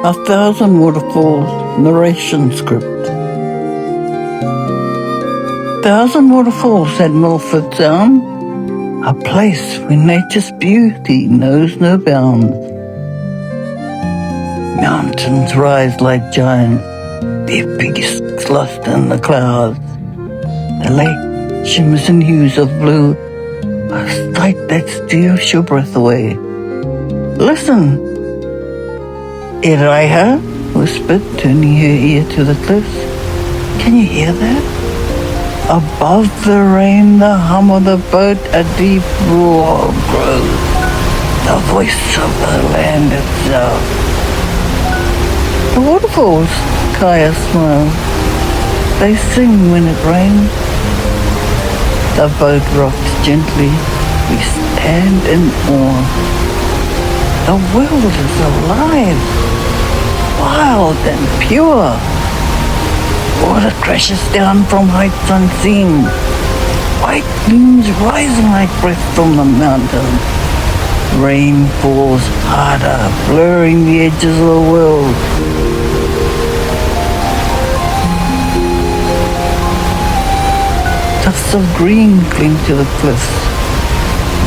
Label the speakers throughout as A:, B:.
A: A Thousand Waterfalls narration script. Thousand Waterfalls at Milford Sound, a place where nature's beauty knows no bounds. Mountains rise like giants, their peaks lost in the clouds. The lake shimmers in hues of blue, a sight that steals your breath away. Listen! Aotearoa whispered, turning her ear to the cliffs. Can you hear that? Above the rain, the hum of the boat, a deep roar grows, the voice of the land itself. The waterfalls, Kaya smiled. They sing when it rains. The boat rocks gently. We stand in awe. The world is alive, wild and pure. Water crashes down from heights unseen. White beams rising like breath from the mountain. Rain falls harder, blurring the edges of the world. Tufts of green cling to the cliffs.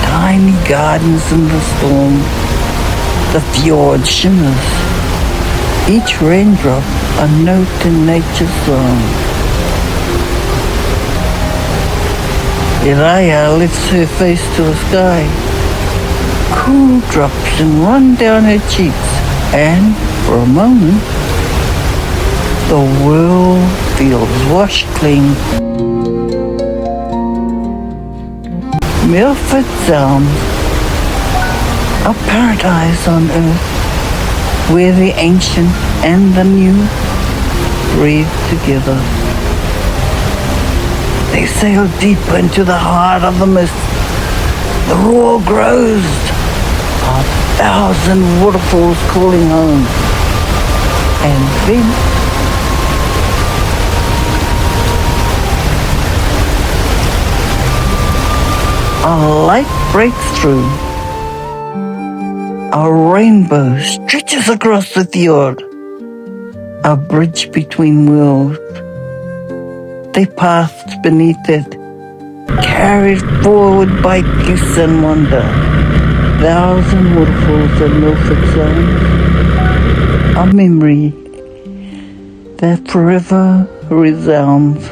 A: Tiny gardens in the storm. The fjord shimmers, each raindrop a note in nature's song. Aotearoa lifts her face to the sky. Cool drops run down her cheeks, and for a moment, the world feels washed clean. Milford Sound, a paradise on earth, where the ancient and the new breathe together. They sail deeper into the heart of the mist. The roar grows, 1,000 waterfalls calling home. And then a light breaks through. A rainbow stretches across the fjord, a bridge between worlds. They passed beneath it, carried forward by peace and wonder. 1,000 waterfalls at Milford Sound, a memory that forever resounds.